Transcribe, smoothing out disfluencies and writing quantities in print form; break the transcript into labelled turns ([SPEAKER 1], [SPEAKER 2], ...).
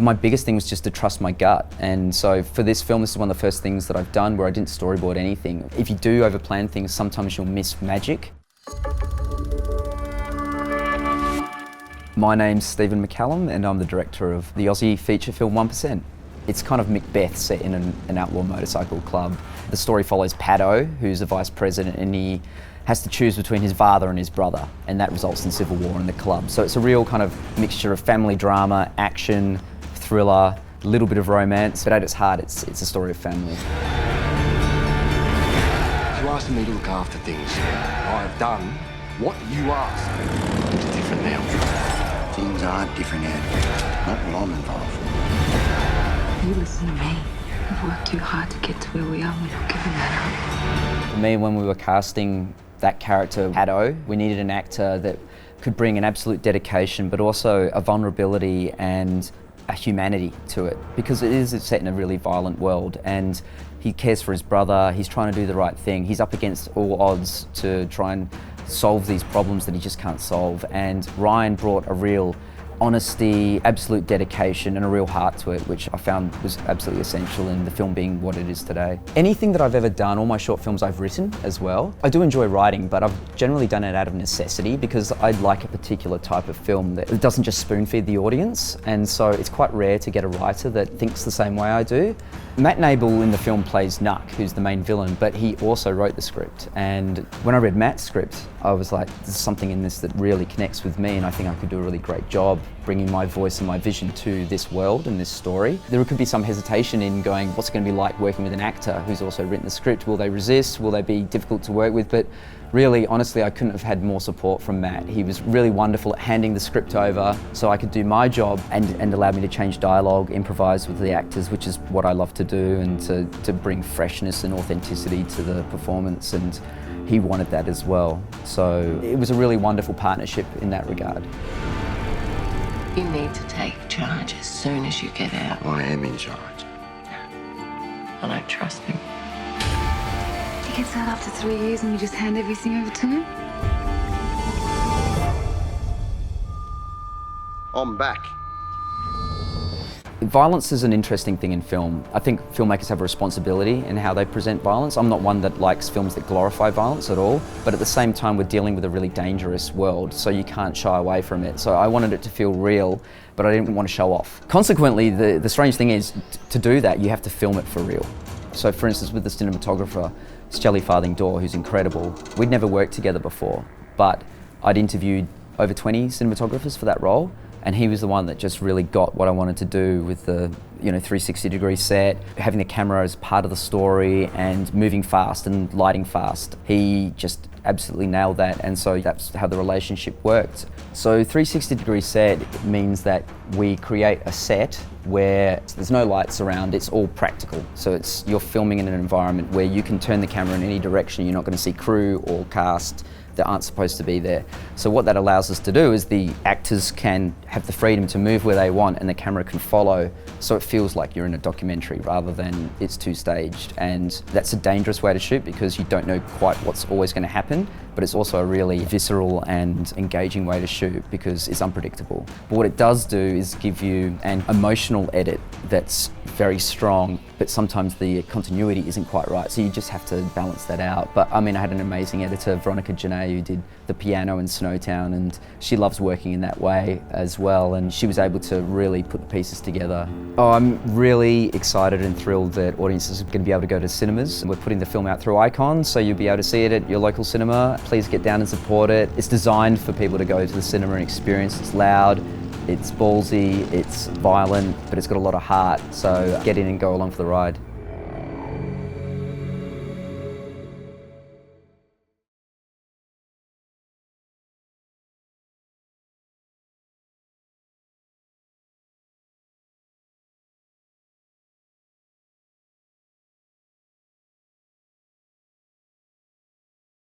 [SPEAKER 1] My biggest thing was just to trust my gut, and so for this film, this is one of the first things that I've done where I didn't storyboard anything. If you do overplan things, sometimes you'll miss magic. My name's Stephen McCallum and I'm the director of the Aussie feature film 1%. It's kind of Macbeth set in an outlaw motorcycle club. The story follows Paddo, who's the vice president, and he has to choose between his father and his brother, and that results in civil war in the club. So it's a real kind of mixture of family drama, action, thriller, a little bit of romance, but at its heart it's a story of family.
[SPEAKER 2] You asked me to look after things. I have done what you asked. It's different now.
[SPEAKER 3] Things aren't different now. Not when I'm involved.
[SPEAKER 4] You listen to me. We've worked too hard to get to where we are. We're not giving that up.
[SPEAKER 1] For me, when we were casting that character, Paddo, we needed an actor that could bring an absolute dedication, but also a vulnerability and a humanity to it, because it's set in a really violent world, and he cares for his brother, he's trying to do the right thing, he's up against all odds to try and solve these problems that he just can't solve, and Ryan brought a real honesty, absolute dedication and a real heart to it, which I found was absolutely essential in the film being what it is today. Anything that I've ever done, all my short films I've written as well. I do enjoy writing, but I've generally done it out of necessity because I like a particular type of film that doesn't just spoon feed the audience, and so it's quite rare to get a writer that thinks the same way I do. Matt Nable in the film plays Nuck, who's the main villain, but he also wrote the script, and when I read Matt's script I was like, there's something in this that really connects with me, and I think I could do a really great job bringing my voice and my vision to this world and this story. There could be some hesitation in going, what's it going to be like working with an actor who's also written the script? Will they resist? Will they be difficult to work with? But really, honestly, I couldn't have had more support from Matt. He was really wonderful at handing the script over so I could do my job and allowed me to change dialogue, improvise with the actors, which is what I love to do, and to bring freshness and authenticity to the performance, and he wanted that as well. So it was a really wonderful partnership in that regard.
[SPEAKER 4] You need to take charge as soon as you get out.
[SPEAKER 3] I am in charge.
[SPEAKER 4] I don't trust him.
[SPEAKER 5] He gets out after 3 years and you just hand everything over to him?
[SPEAKER 3] I'm back.
[SPEAKER 1] Violence is an interesting thing in film. I think filmmakers have a responsibility in how they present violence. I'm not one that likes films that glorify violence at all, but at the same time we're dealing with a really dangerous world, so you can't shy away from it. So I wanted it to feel real, but I didn't want to show off. Consequently, the strange thing is, to do that, you have to film it for real. So for instance, with the cinematographer, Shelley Farthing-Dawe, who's incredible, we'd never worked together before, but I'd interviewed over 20 cinematographers for that role, and he was the one that just really got what I wanted to do with the 360-degree set, having the camera as part of the story and moving fast and lighting fast. He just absolutely nailed that, and so that's how the relationship worked. So 360-degree set means that we create a set where there's no lights around, it's all practical. So you're filming in an environment where you can turn the camera in any direction. You're not going to see crew or cast that aren't supposed to be there. So what that allows us to do is the actors can have the freedom to move where they want and the camera can follow, so it feels like you're in a documentary rather than it's too staged. And that's a dangerous way to shoot because you don't know quite what's always going to happen, but it's also a really visceral and engaging way to shoot because it's unpredictable. But what it does do is give you an emotional edit that's very strong, but sometimes the continuity isn't quite right, so you just have to balance that out. But I mean, I had an amazing editor, Veronika Jenet, who did the piano in Snowtown, and she loves working in that way as well, and she was able to really put the pieces together. Oh, I'm really excited and thrilled that audiences are going to be able to go to cinemas. We're putting the film out through Icon, so you'll be able to see it at your local cinema. Please get down and support it. It's designed for people to go to the cinema and experience. It's loud, it's ballsy, it's violent, but it's got a lot of heart, so get in and go along for the ride.